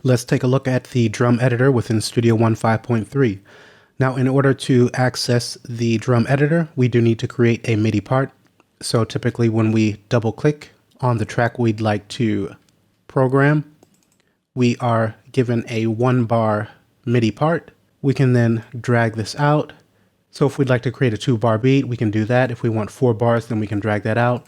Let's take a look at the drum editor within Studio One 5.3. Now, in order to access the drum editor, we do need to create a MIDI part. So typically when we double click on the track we'd like to program, we are given a 1-bar MIDI part. We can then drag this out. So if we'd like to create a 2-bar beat, we can do that. If we want 4 bars, then we can drag that out.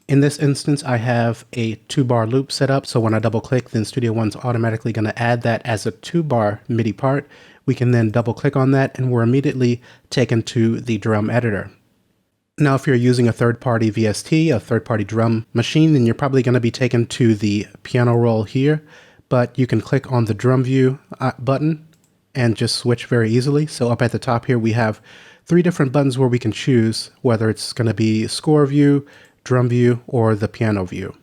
In this instance, I have a 2-bar loop set up. So when I double click, then Studio One's automatically going to add that as a 2-bar MIDI part. We can then double click on that and we're immediately taken to the drum editor. Now, if you're using a third-party VST, a third-party drum machine, then you're probably going to be taken to the piano roll here, but you can click on the drum view button and just switch very easily. So up at the top here, we have 3 different buttons where we can choose whether it's going to be score view, drum view, or the piano view.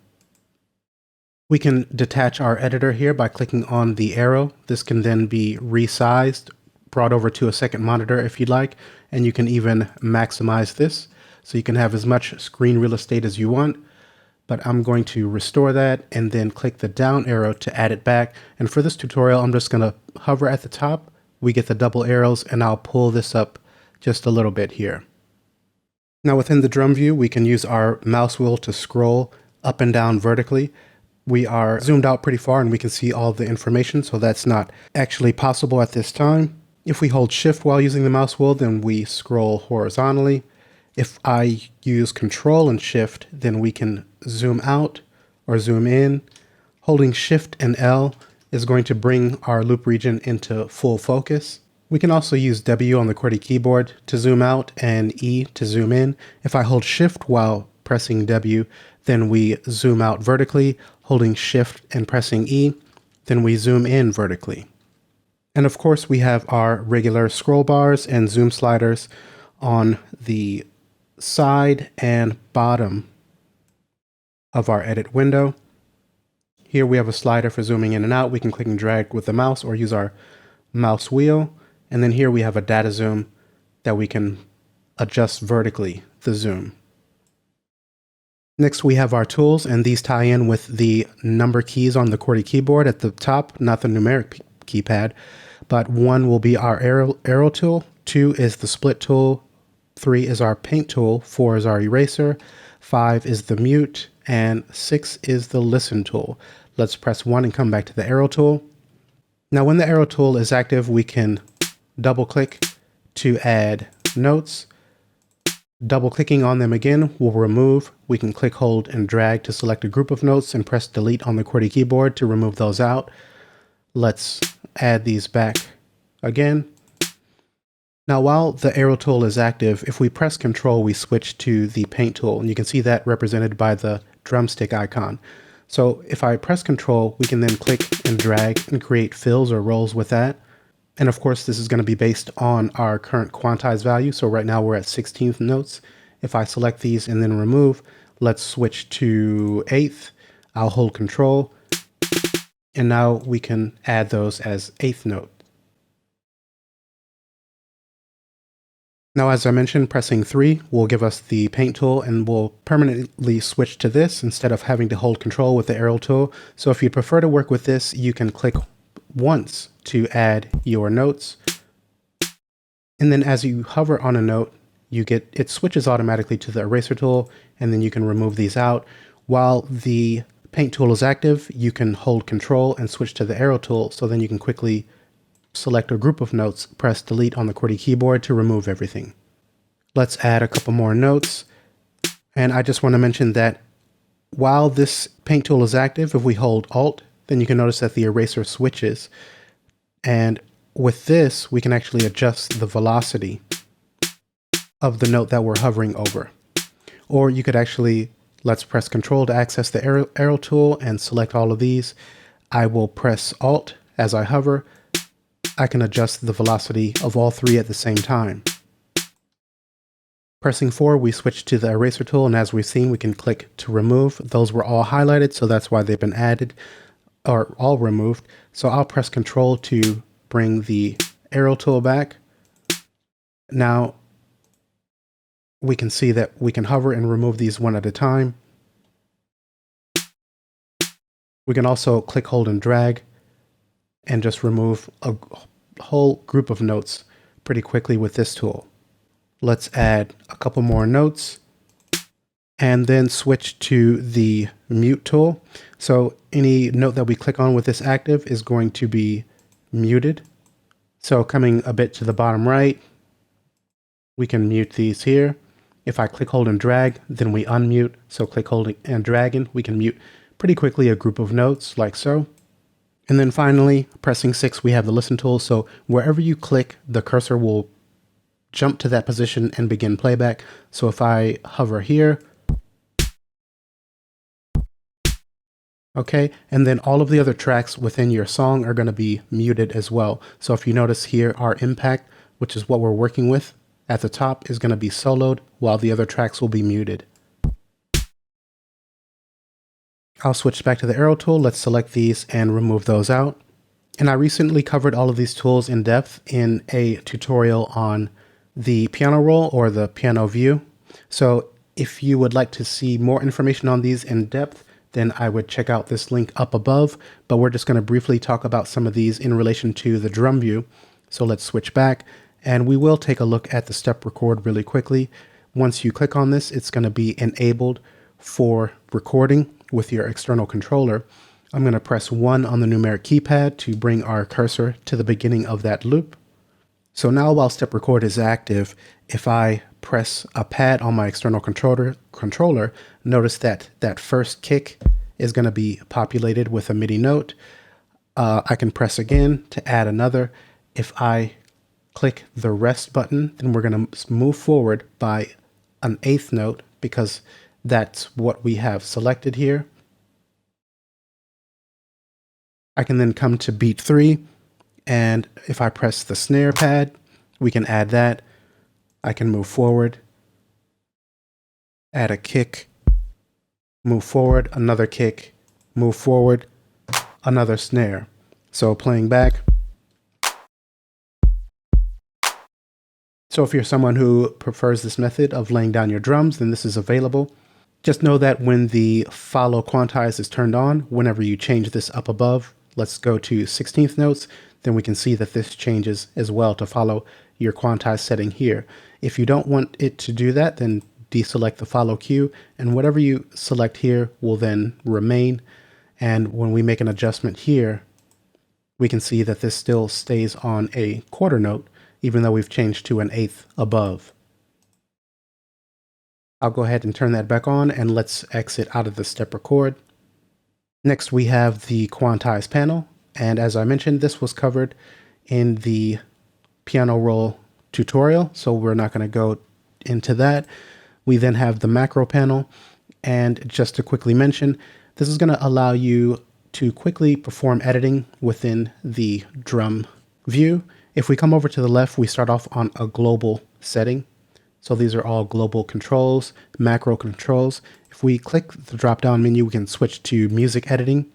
We can detach our editor here by clicking on the arrow. This can then be resized, brought over to a second monitor if you'd like, and you can even maximize this. So you can have as much screen real estate as you want, but I'm going to restore that and then click the down arrow to add it back. And for this tutorial, I'm just going to hover at the top. We get the double arrows and I'll pull this up just a little bit here. Now within the drum view, we can use our mouse wheel to scroll up and down vertically. We are zoomed out pretty far and we can see all the information, so that's not actually possible at this time. If we hold shift while using the mouse wheel, then we scroll horizontally. If I use control and shift, then we can zoom out or zoom in. Holding shift and L is going to bring our loop region into full focus. We can also use W on the QWERTY keyboard to zoom out and E to zoom in. If I hold shift while pressing W, then we zoom out vertically. Holding shift and pressing E, then we zoom in vertically. And of course, we have our regular scroll bars and zoom sliders on the side and bottom of our edit window. Here we have a slider for zooming in and out. We can click and drag with the mouse or use our mouse wheel. And then here we have a data zoom that we can adjust vertically the zoom. Next, we have our tools, and these tie in with the number keys on the QWERTY keyboard at the top, not the numeric keypad, but 1 will be our arrow tool, 2 is the split tool, 3 is our paint tool, 4 is our eraser, 5 is the mute, and 6 is the listen tool. Let's press 1 and come back to the arrow tool. Now, when the arrow tool is active, we can double click to add notes. Double clicking on them again will remove. We can click, hold, and drag to select a group of notes and press delete on the QWERTY keyboard to remove those out. Let's add these back again. Now, while the arrow tool is active, if we press Control, we switch to the paint tool, and you can see that represented by the drumstick icon. So if I press Control, we can then click and drag and create fills or rolls with that. And of course, this is going to be based on our current quantize value. So right now we're at 16th notes. If I select these and then remove, let's switch to 8th. I'll hold Control. And now we can add those as 8th note. Now, as I mentioned, pressing 3 will give us the paint tool and we'll permanently switch to this instead of having to hold Control with the arrow tool. So if you prefer to work with this, you can click once to add your notes. And then as you hover on a note, it switches automatically to the eraser tool, and then you can remove these out. While the paint tool is active, you can hold Control and switch to the arrow tool, so then you can quickly select a group of notes, press delete on the QWERTY keyboard to remove everything. Let's add a couple more notes. And I just want to mention that while this paint tool is active, if we hold Alt, then you can notice that the eraser switches. And with this, we can actually adjust the velocity of the note that we're hovering over. Or you could actually, let's press Control to access the arrow tool and select all of these. I will press Alt as I hover. I can adjust the velocity of all 3 at the same time. Pressing 4, we switch to the eraser tool, and as we've seen, we can click to remove. Those were all highlighted, so that's why they've been added or all removed. So I'll press Control to bring the arrow tool back. Now we can see that we can hover and remove these one at a time. We can also click, hold, and drag and just remove a whole group of notes pretty quickly with this tool. Let's add a couple more notes and then switch to the mute tool. So any note that we click on with this active is going to be muted. So coming a bit to the bottom right, we can mute these here. If I click, hold, and drag, then we unmute. So click, holding, and dragging, we can mute pretty quickly a group of notes like so. And then finally, pressing 6, we have the listen tool. So wherever you click, the cursor will jump to that position and begin playback. So if I hover here, okay, and then all of the other tracks within your song are going to be muted as well. So if you notice here, our impact, which is what we're working with at the top, is going to be soloed while the other tracks will be muted. I'll switch back to the arrow tool. Let's select these and remove those out. And I recently covered all of these tools in depth in a tutorial on the piano roll or the piano view. So if you would like to see more information on these in depth, then I would check out this link up above, but we're just going to briefly talk about some of these in relation to the drum view. So let's switch back, and we will take a look at the step record really quickly. Once you click on this, it's going to be enabled for recording with your external controller. I'm going to press 1 on the numeric keypad to bring our cursor to the beginning of that loop. So now while step record is active, if I press a pad on my external controller, notice that that first kick is going to be populated with a MIDI note. I can press again to add another. If I click the rest button, then we're going to move forward by an 8th note because that's what we have selected here. I can then come to beat 3, and if I press the snare pad, we can add that. I can move forward, add a kick, move forward, another kick, move forward, another snare. So playing back. So if you're someone who prefers this method of laying down your drums, then this is available. Just know that when the follow quantize is turned on, whenever you change this up above, let's go to 16th notes, then we can see that this changes as well to follow your quantize setting here. If you don't want it to do that, then deselect the follow cue, and whatever you select here will then remain. And when we make an adjustment here, we can see that this still stays on a quarter note, even though we've changed to an 8th above. I'll go ahead and turn that back on, and let's exit out of the step record. Next, we have the Quantize panel. And as I mentioned, this was covered in the piano roll tutorial, so we're not going to go into that. We then have the macro panel. And just to quickly mention, this is going to allow you to quickly perform editing within the drum view. If we come over to the left, we start off on a global setting. So these are all global controls, macro controls. If we click the drop-down menu, we can switch to music editing,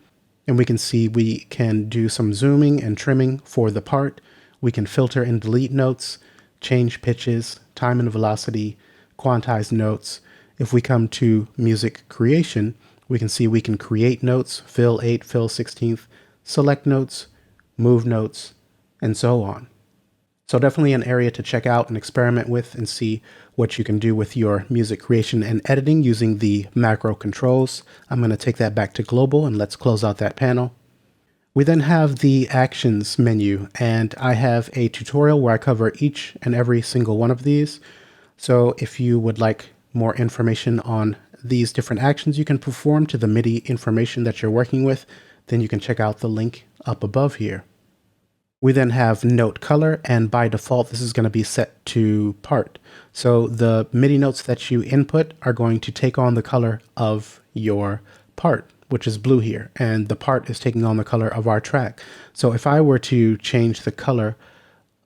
and we can see we can do some zooming and trimming for the part. We can filter and delete notes, change pitches, time and velocity, quantize notes. If we come to music creation, we can see we can create notes, fill 8, fill 16th, select notes, move notes, and so on. So definitely an area to check out and experiment with and see what you can do with your music creation and editing using the macro controls. I'm going to take that back to global, and let's close out that panel. We then have the actions menu, and I have a tutorial where I cover each and every single one of these. So if you would like more information on these different actions you can perform to the MIDI information that you're working with, then you can check out the link up above here. We then have note color, and by default, this is going to be set to part. So the MIDI notes that you input are going to take on the color of your part, which is blue here, and the part is taking on the color of our track. So if I were to change the color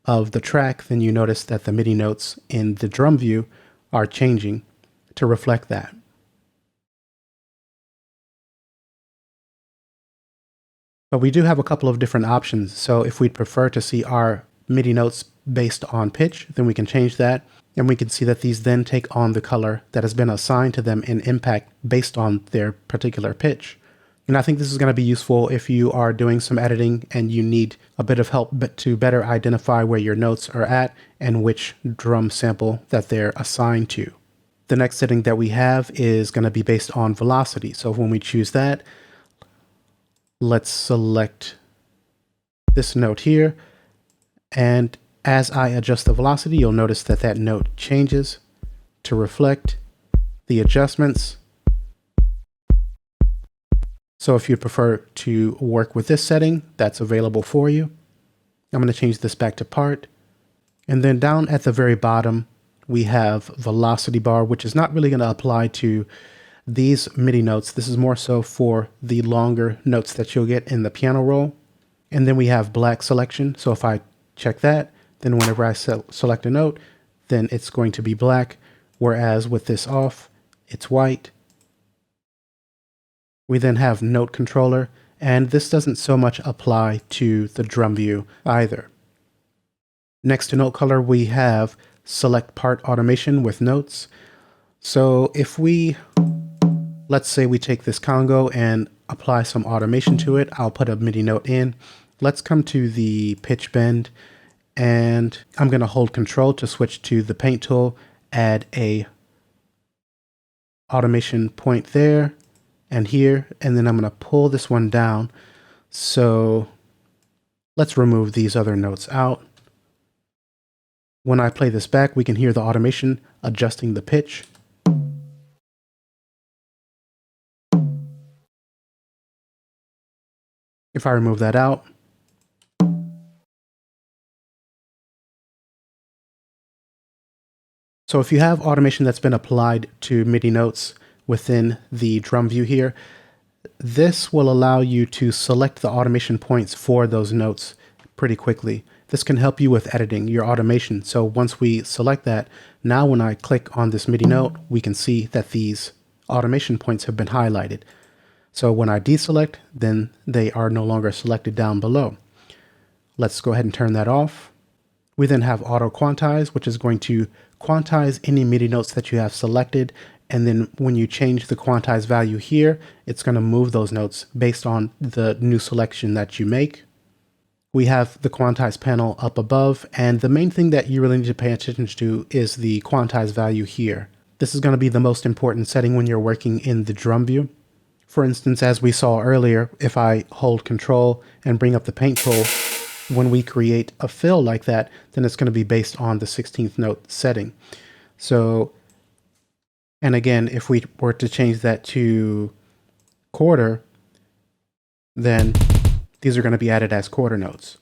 of the track, then you notice that the MIDI notes in the drum view are changing to reflect that. But we do have a couple of different options. So if we'd prefer to see our MIDI notes based on pitch, then we can change that. And we can see that these then take on the color that has been assigned to them in impact based on their particular pitch. And I think this is going to be useful if you are doing some editing and you need a bit of help to better identify where your notes are at and which drum sample that they're assigned to. The next setting that we have is going to be based on velocity. So when we choose that, let's select this note here. And as I adjust the velocity, you'll notice that that note changes to reflect the adjustments. So if you prefer to work with this setting, that's available for you. I'm going to change this back to part. And then down at the very bottom, we have velocity bar, which is not really going to apply to these MIDI notes. This is more so for the longer notes that you'll get in the piano roll. And then we have black selection. So if I check that, then whenever I select a note, then it's going to be black. Whereas with this off, it's white. We then have note controller, and this doesn't so much apply to the drum view either. Next to note color, we have select part automation with notes. So if let's say we take this Congo and apply some automation to it, I'll put a MIDI note in. Let's come to the pitch bend, and I'm going to hold Control to switch to the paint tool, add a automation point there and here, and then I'm going to pull this one down. So let's remove these other notes out. When I play this back, we can hear the automation adjusting the pitch. If I remove that out, so if you have automation that's been applied to MIDI notes within the drum view here, this will allow you to select the automation points for those notes pretty quickly. This can help you with editing your automation. So once we select that, now when I click on this MIDI note, we can see that these automation points have been highlighted. So when I deselect, then they are no longer selected down below. Let's go ahead and turn that off. We then have auto quantize, which is going to quantize any MIDI notes that you have selected. And then when you change the quantize value here, it's going to move those notes based on the new selection that you make. We have the quantize panel up above, and the main thing that you really need to pay attention to is the quantize value here. This is going to be the most important setting when you're working in the drum view. For instance, as we saw earlier, if I hold Control and bring up the paint tool, when we create a fill like that, then it's going to be based on the 16th note setting. So, and again, if we were to change that to quarter, then these are going to be added as quarter notes.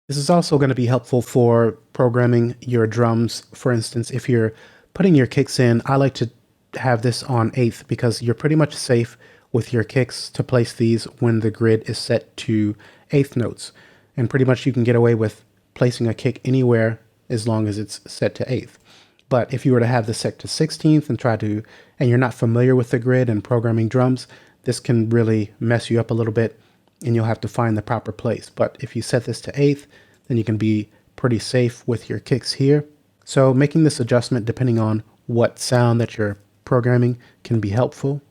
This is also going to be helpful for programming your drums. For instance, if you're putting your kicks in, I like to have this on 8th because you're pretty much safe with your kicks to place these when the grid is set to 8th notes. And pretty much you can get away with placing a kick anywhere as long as it's set to 8th. But if you were to have this set to 16th and you're not familiar with the grid and programming drums, this can really mess you up a little bit and you'll have to find the proper place. But if you set this to 8th, then you can be pretty safe with your kicks here. So making this adjustment depending on what sound that you're programming can be helpful.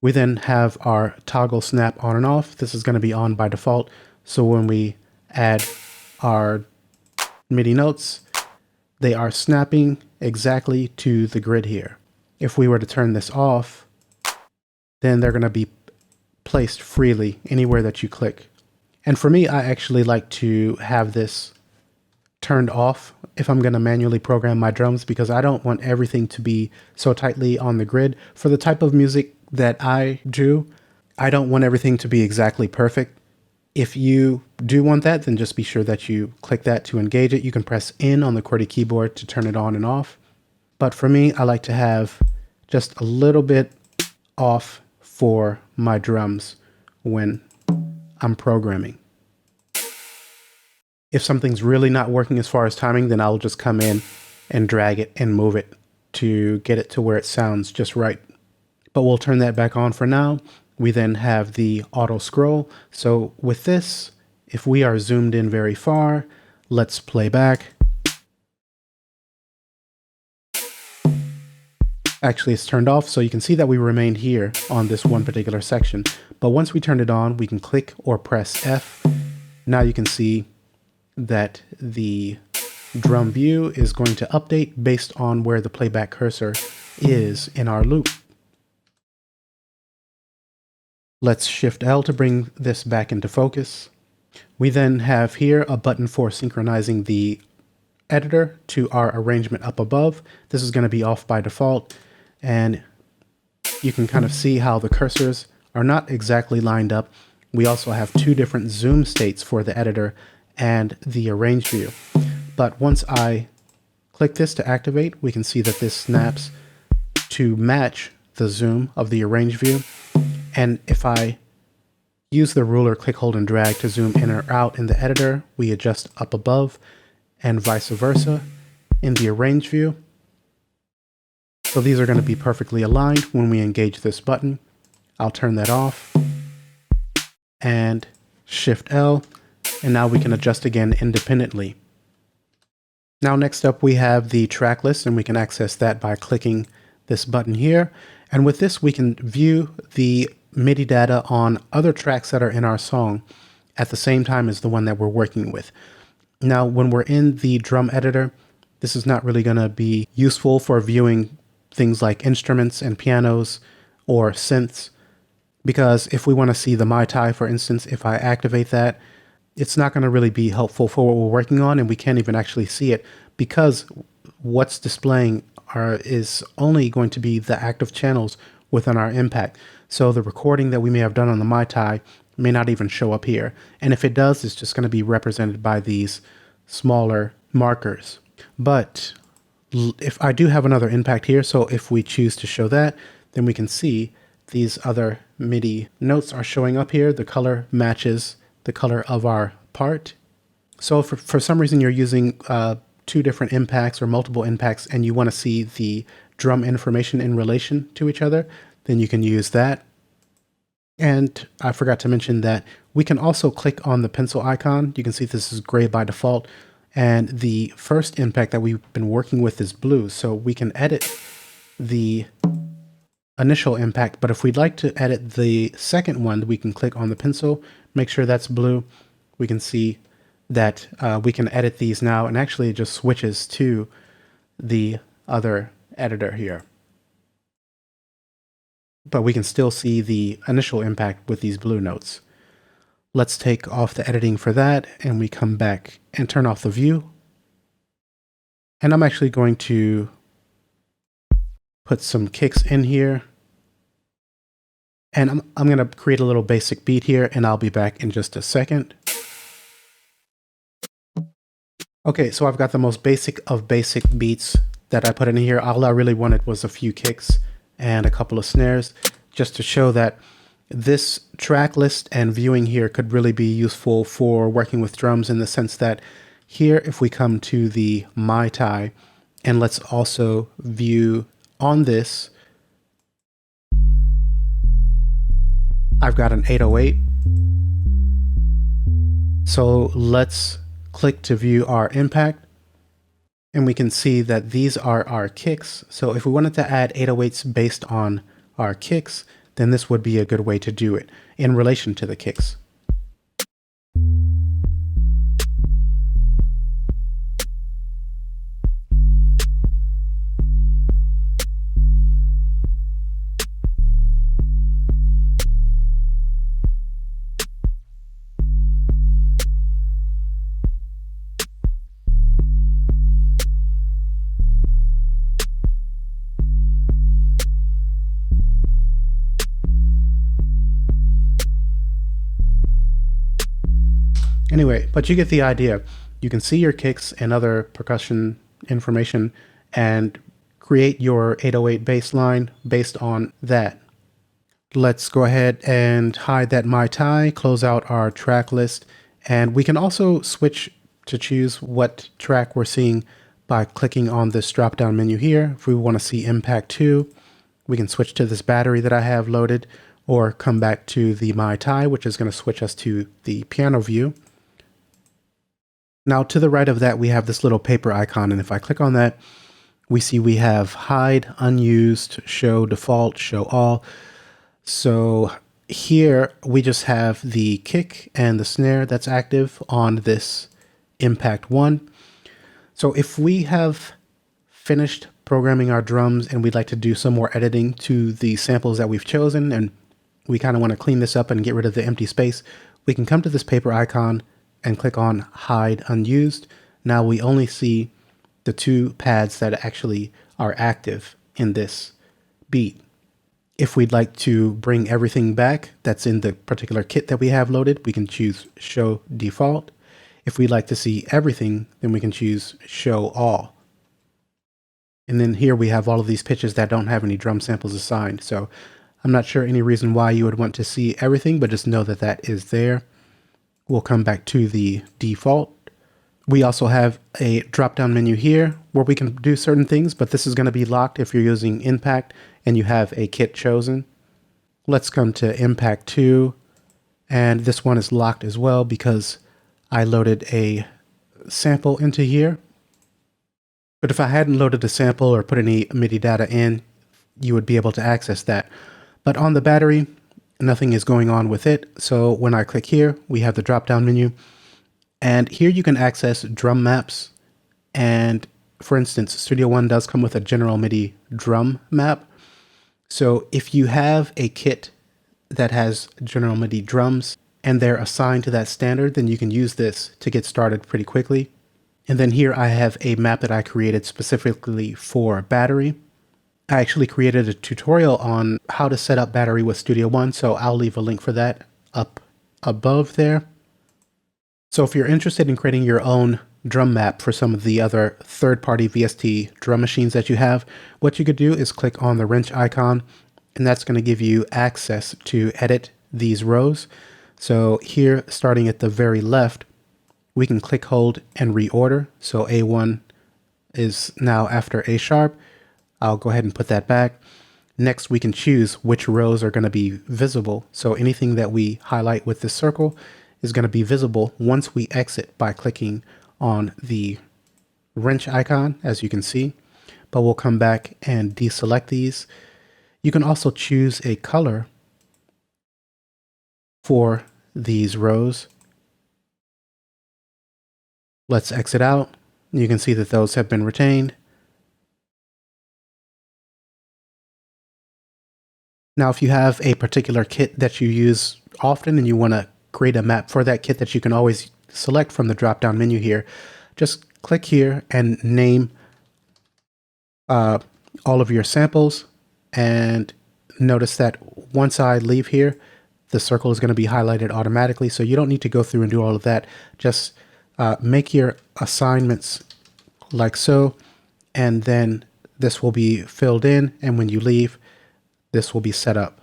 We then have our toggle snap on and off. This is going to be on by default. So when we add our MIDI notes, they are snapping exactly to the grid here. If we were to turn this off, then they're going to be placed freely anywhere that you click. And for me, I actually like to have this turned off if I'm going to manually program my drums, because I don't want everything to be so tightly on the grid. For the type of music that I do, I don't want everything to be exactly perfect. If you do want that, then just be sure that you click that to engage it. You can press N on the QWERTY keyboard to turn it on and off. But for me, I like to have just a little bit off for my drums when I'm programming. If something's really not working as far as timing, then I'll just come in and drag it and move it to get it to where it sounds just right. But we'll turn that back on for now. We then have the auto scroll. So with this, if we are zoomed in very far, let's play back. Actually, it's turned off, so you can see that we remained here on this one particular section. But once we turn it on, we can click or press F. Now you can see that the drum view is going to update based on where the playback cursor is in our loop. Let's Shift L to bring this back into focus. We then have here a button for synchronizing the editor to our arrangement up above. This is going to be off by default, and you can kind of see how the cursors are not exactly lined up. We also have two different zoom states for the editor and the arrange view. But once I click this to activate, we can see that this snaps to match the zoom of the arrange view. And if I use the ruler, click, hold, and drag to zoom in or out in the editor, we adjust up above and vice versa in the arrange view. So these are going to be perfectly aligned when we engage this button. I'll turn that off and Shift L, and now we can adjust again independently. Now next up we have the track list, and we can access that by clicking this button here. And with this we can view the MIDI data on other tracks that are in our song at the same time as the one that we're working with. Now when we're in the drum editor, this is not really going to be useful for viewing things like instruments and pianos or synths, because if we want to see the Mai Tai, for instance, if I activate that, it's not going to really be helpful for what we're working on, and we can't even actually see it because what's displaying is only going to be the active channels within our impact. So the recording that we may have done on the Mai Tai may not even show up here. And if it does, it's just going to be represented by these smaller markers. But if I do have another impact here, so if we choose to show that, then we can see these other MIDI notes are showing up here. The color matches the color of our part. So if for some reason you're using two different impacts or multiple impacts and you want to see the drum information in relation to each other, then you can use that. And I forgot to mention that we can also click on the pencil icon. You can see this is gray by default, and the first impact that we've been working with is blue. So we can edit the initial impact, but if we'd like to edit the second one, we can click on the pencil, make sure that's blue. We can see that we can edit these now, and actually it just switches to the other editor here. But we can still see the initial impact with these blue notes. Let's take off the editing for that, and we come back and turn off the view. And I'm actually going to put some kicks in here. And I'm going to create a little basic beat here, and I'll be back in just a second. Okay, so I've got the most basic of basic beats that I put in here. All I really wanted was a few kicks and a couple of snares, just to show that this track list and viewing here could really be useful for working with drums, in the sense that here, if we come to the Mai Tai, and let's also view on this, I've got an 808. So let's click to view our impact, and we can see that these are our kicks. So if we wanted to add 808s based on our kicks, then this would be a good way to do it in relation to the kicks. Anyway, but you get the idea. You can see your kicks and other percussion information and create your 808 bass line based on that. Let's go ahead and hide that Mai Tai, close out our track list, and we can also switch to choose what track we're seeing by clicking on this drop-down menu here. If we want to see Impact 2, we can switch to this battery that I have loaded, or come back to the Mai Tai, which is going to switch us to the piano view. Now to the right of that, we have this little paper icon, and if I click on that, we see we have hide, unused, show default, show all. So here we just have the kick and the snare that's active on this impact 1. So if we have finished programming our drums and we'd like to do some more editing to the samples that we've chosen, and we kind of want to clean this up and get rid of the empty space, we can come to this paper icon and click on hide unused. Now we only see the 2 pads that actually are active in this beat. If we'd like to bring everything back that's in the particular kit that we have loaded, we can choose show default. If we'd like to see everything, then we can choose show all. And then here we have all of these pitches that don't have any drum samples assigned. So I'm not sure any reason why you would want to see everything, but just know that that is there. We'll come back to the default. We also have a drop-down menu here where we can do certain things, but this is going to be locked if you're using Impact and you have a kit chosen. Let's come to Impact 2, and this one is locked as well because I loaded a sample into here. But if I hadn't loaded a sample or put any MIDI data in, you would be able to access that. But on the battery, nothing is going on with it. So when I click here, we have the drop-down menu. And here you can access drum maps. And for instance, Studio One does come with a general MIDI drum map. So if you have a kit that has general MIDI drums and they're assigned to that standard, then you can use this to get started pretty quickly. And then here I have a map that I created specifically for battery. I actually created a tutorial on how to set up battery with Studio One, so I'll leave a link for that up above there. So if you're interested in creating your own drum map for some of the other third-party VST drum machines that you have, what you could do is click on the wrench icon, and that's going to give you access to edit these rows. So here, starting at the very left, we can click, hold, and reorder. So A1 is now after A sharp. I'll go ahead and put that back. Next, we can choose which rows are going to be visible. So anything that we highlight with this circle is going to be visible once we exit by clicking on the wrench icon, as you can see. But we'll come back and deselect these. You can also choose a color for these rows. Let's exit out. You can see that those have been retained. Now, if you have a particular kit that you use often and you want to create a map for that kit that you can always select from the drop-down menu here, just click here and name all of your samples. And notice that once I leave here, the circle is going to be highlighted automatically. So you don't need to go through and do all of that. Just make your assignments like so, and then this will be filled in, and when you leave, this will be set up.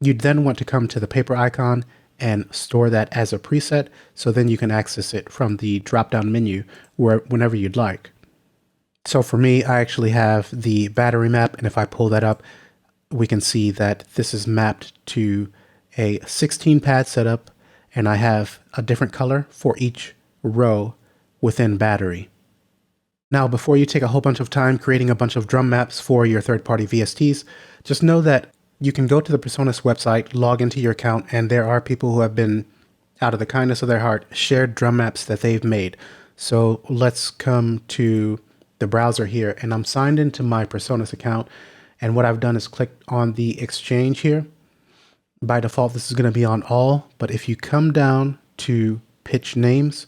You'd then want to come to the paper icon and store that as a preset, so then you can access it from the drop-down menu whenever you'd like. So for me, I actually have the battery map, and if I pull that up, we can see that this is mapped to a 16 pad setup, and I have a different color for each row within battery. Now, before you take a whole bunch of time creating a bunch of drum maps for your third-party VSTs, just know that you can go to the Presonus website, log into your account, and there are people who have been, out of the kindness of their heart, shared drum maps that they've made. So let's come to the browser here, and I'm signed into my Presonus account, and what I've done is clicked on the exchange here. By default, this is going to be on all, but if you come down to pitch names,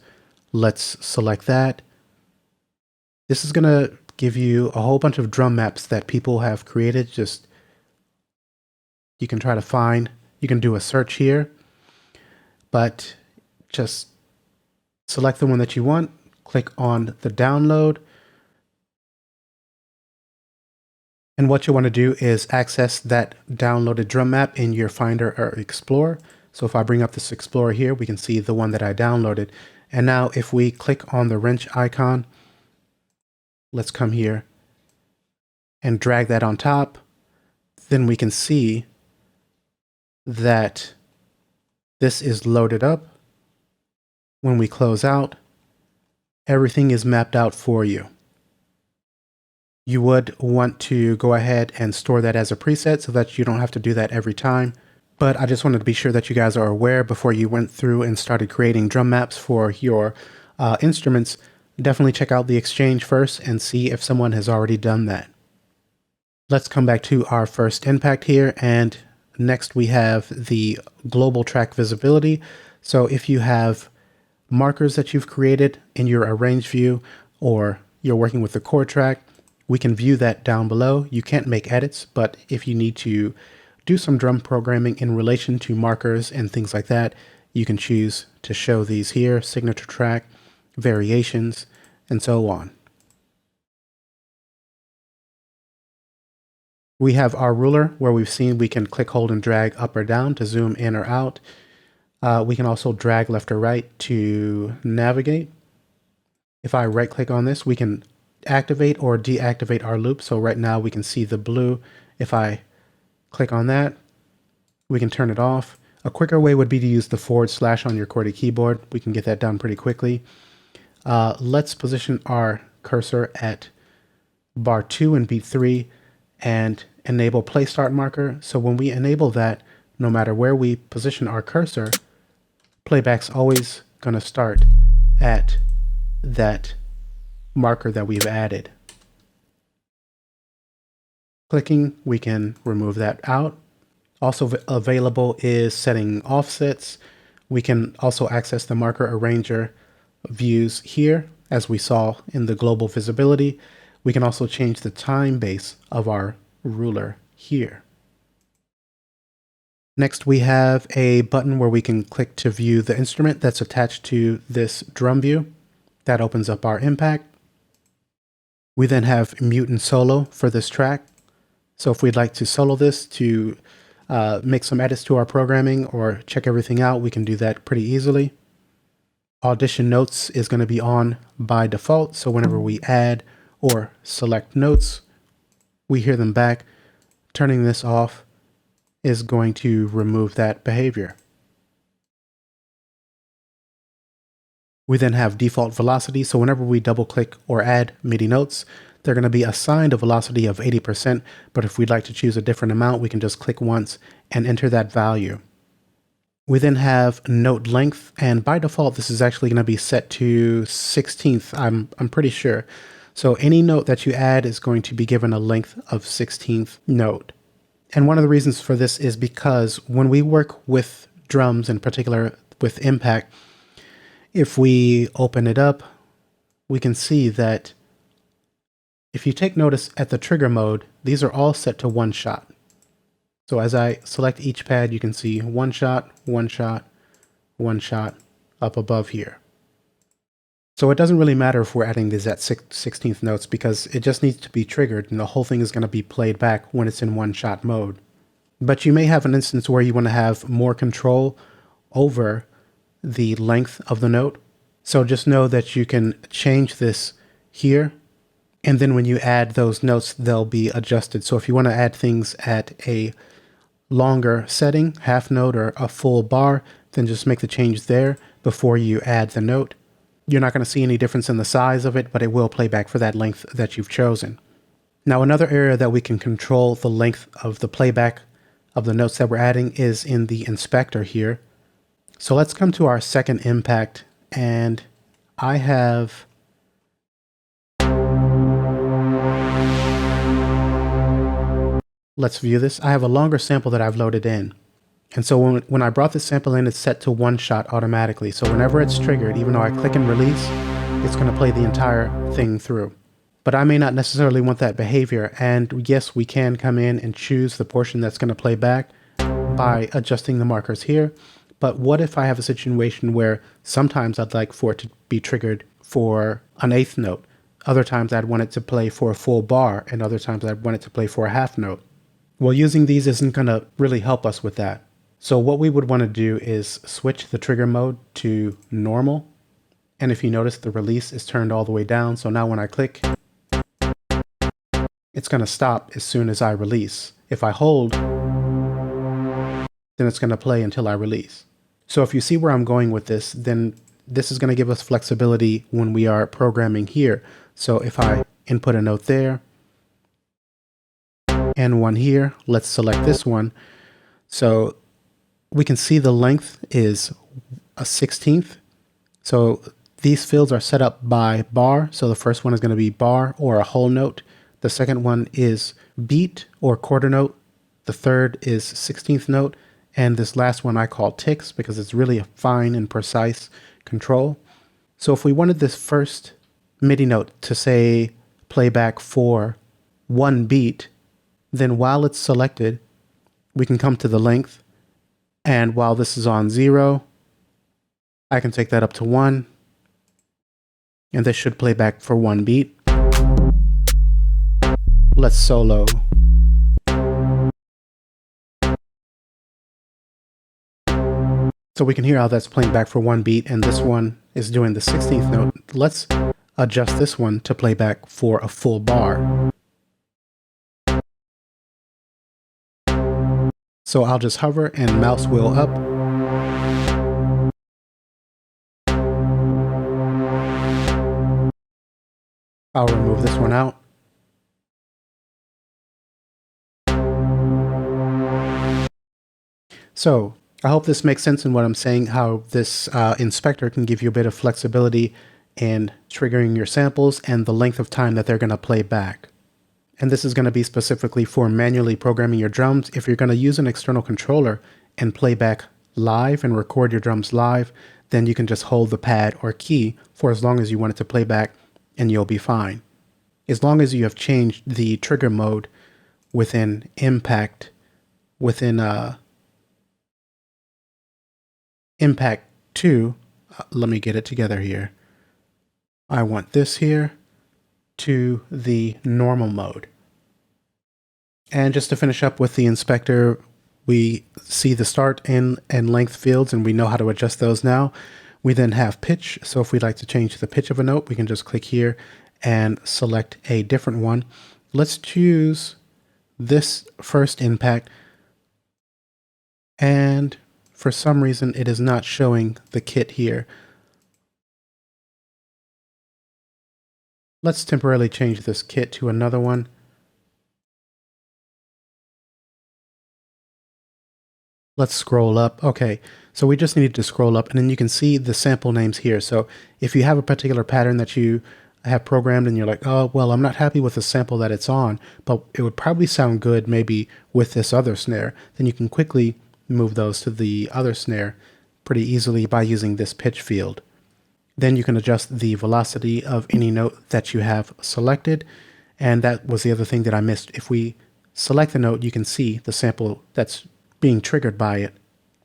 let's select that. This is going to give you a whole bunch of drum maps that people have created. Just, you can try to find, you can do a search here, but just select the one that you want, click on the download. And what you want to do is access that downloaded drum map in your Finder or Explorer. So if I bring up this Explorer here, we can see the one that I downloaded. And now if we click on the wrench icon, let's come here and drag that on top. Then we can see that this is loaded up. When we close out, everything is mapped out for you. You would want to go ahead and store that as a preset so that you don't have to do that every time. But I just wanted to be sure that you guys are aware before you went through and started creating drum maps for your instruments. Definitely check out the Exchange first and see if someone has already done that. Let's come back to our first impact here, and next we have the global track visibility. So if you have markers that you've created in your arrange view, or you're working with the chord track, we can view that down below. You can't make edits, but if you need to do some drum programming in relation to markers and things like that, you can choose to show these here: signature track, variations, and so on. We have our ruler where we've seen we can click, hold, and drag up or down to zoom in or out. We can also drag left or right to navigate. If I right click on this, we can activate or deactivate our loop. So right now we can see the blue. If I click on that, we can turn it off. A quicker way would be to use the / on your QWERTY keyboard. We can get that done pretty quickly. Let's position our cursor at bar 2 and beat 3 and enable play start marker. So when we enable that, no matter where we position our cursor, playback's always going to start at that marker that we've added. Clicking, we can remove that out. Also available is setting offsets. We can also access the marker arranger views here, as we saw in the global visibility. We can also change the time base of our ruler here. Next, we have a button where we can click to view the instrument that's attached to this drum view. That opens up our impact. We then have mute and solo for this track. So if we'd like to solo this to make some edits to our programming or check everything out, we can do that pretty easily. Audition notes is going to be on by default. So whenever we add or select notes, we hear them back. Turning this off is going to remove that behavior. We then have default velocity. So whenever we double click or add MIDI notes, they're going to be assigned a velocity of 80%. But if we'd like to choose a different amount, we can just click once and enter that value. We then have note length, and by default, this is actually going to be set to 16th. I'm pretty sure. So any note that you add is going to be given a length of 16th note. And one of the reasons for this is because when we work with drums, in particular with impact, if we open it up, we can see that if you take notice at the trigger mode, these are all set to one shot. So as I select each pad, you can see one shot, one shot, one shot up above here. So it doesn't really matter if we're adding these at 16th notes, because it just needs to be triggered and the whole thing is going to be played back when it's in one shot mode. But you may have an instance where you want to have more control over the length of the note. So just know that you can change this here, and then when you add those notes, they'll be adjusted. So if you want to add things at a longer setting, half note or a full bar, then just make the change there before you add the note. You're not going to see any difference in the size of it, but it will play back for that length that you've chosen. Now, another area that we can control the length of the playback of the notes that we're adding is in the inspector here. So let's come to our second impact, and I have let's view this. I have a longer sample that I've loaded in. And so when I brought this sample in, it's set to one shot automatically. So whenever it's triggered, even though I click and release, it's going to play the entire thing through. But I may not necessarily want that behavior. And yes, we can come in and choose the portion that's going to play back by adjusting the markers here. But what if I have a situation where sometimes I'd like for it to be triggered for an eighth note? Other times I'd want it to play for a full bar, and other times I'd want it to play for a half note. Well, using these isn't going to really help us with that. So what we would want to do is switch the trigger mode to normal. And if you notice, the release is turned all the way down. So now when I click, it's going to stop as soon as I release. If I hold, then it's going to play until I release. So if you see where I'm going with this, then this is going to give us flexibility when we are programming here. So if I input a note there, and one here. Let's select this one. So we can see the length is a 16th. So these fields are set up by bar. So the first one is going to be bar or a whole note. The second one is beat or quarter note. The third is 16th note. And this last one I call ticks because it's really a fine and precise control. So if we wanted this first MIDI note to say playback for one beat, then while it's selected, we can come to the length. And while this is on 0, I can take that up to 1. And this should play back for one beat. Let's solo. So we can hear how that's playing back for one beat, and this one is doing the 16th note. Let's adjust this one to play back for a full bar. So I'll just hover and mouse wheel up. I'll remove this one out. So I hope this makes sense in what I'm saying, how this inspector can give you a bit of flexibility in triggering your samples and the length of time that they're going to play back. And this is going to be specifically for manually programming your drums. If you're going to use an external controller and play back live and record your drums live, then you can just hold the pad or key for as long as you want it to play back and you'll be fine. As long as you have changed the trigger mode within Impact, within Impact 2, let me get it together here. I want this here to the normal mode. And just to finish up with the inspector, we see the start and length fields and we know how to adjust those now. We then have pitch. So if we'd like to change the pitch of a note, we can just click here and select a different one. Let's choose this first impact. And for some reason, it is not showing the kit here. Let's temporarily change this kit to another one. Let's scroll up. Okay, so we just need to scroll up and then you can see the sample names here. So if you have a particular pattern that you have programmed and you're like, oh, well, I'm not happy with the sample that it's on, but it would probably sound good maybe with this other snare, then you can quickly move those to the other snare pretty easily by using this pitch field. Then you can adjust the velocity of any note that you have selected. And that was the other thing that I missed. If we select the note, you can see the sample that's being triggered by it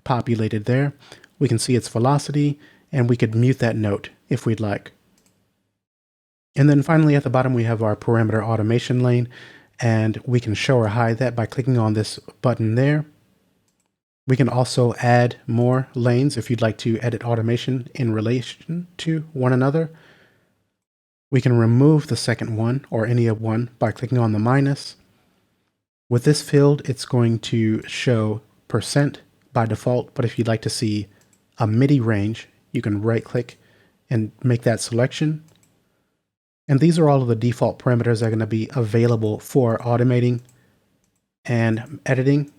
populated there. We can see its velocity and we could mute that note if we'd like. And then finally at the bottom we have our parameter automation lane, and we can show or hide that by clicking on this button there. We can also add more lanes if you'd like to edit automation in relation to one another. We can remove the second one or any of one by clicking on the minus. With this field, it's going to show percent by default, but if you'd like to see a MIDI range, you can right click and make that selection. And these are all of the default parameters that are going to be available for automating and editing.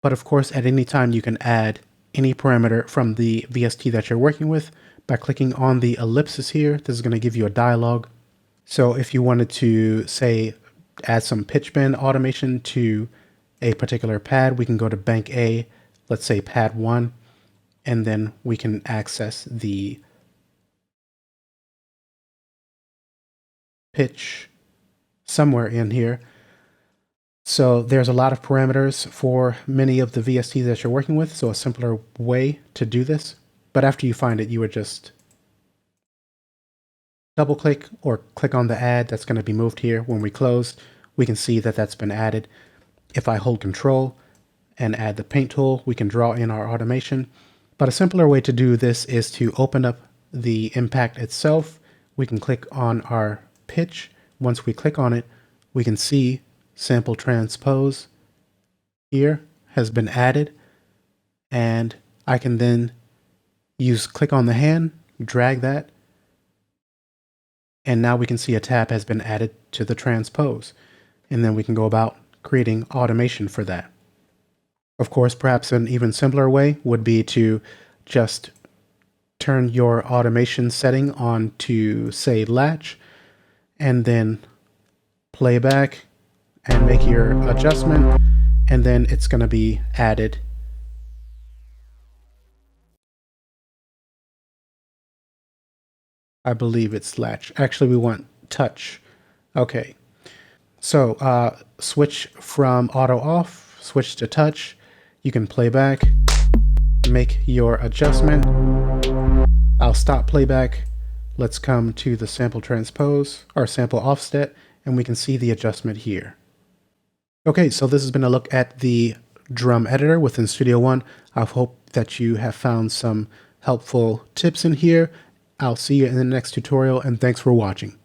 But of course, at any time you can add any parameter from the VST that you're working with by clicking on the ellipsis here. This is going to give you a dialog. So if you wanted to, say, add some pitch bend automation to a particular pad, we can go to bank A, let's say pad 1, and then we can access the pitch somewhere in here. So there's a lot of parameters for many of the VSTs that you're working with, so a simpler way to do this. But after you find it, you would just double click or click on the add that's going to be moved here. When we close, we can see that that's been added. If I hold Control and add the paint tool, we can draw in our automation. But a simpler way to do this is to open up the impact itself. We can click on our pitch. Once we click on it, we can see sample transpose here has been added, and I can then click on the hand, drag that, and now we can see a tab has been added to the transpose. And then we can go about creating automation for that. Of course, perhaps an even simpler way would be to just turn your automation setting on to, say, latch, and then play back and make your adjustment, and then it's going to be added. I believe it's latch. Actually, we want touch. Okay. So switch from auto off, switch to touch. You can play back, make your adjustment. I'll stop playback. Let's come to the sample transpose or sample offset, and we can see the adjustment here. Okay, so this has been a look at the drum editor within Studio One. I hope that you have found some helpful tips in here. I'll see you in the next tutorial, and thanks for watching.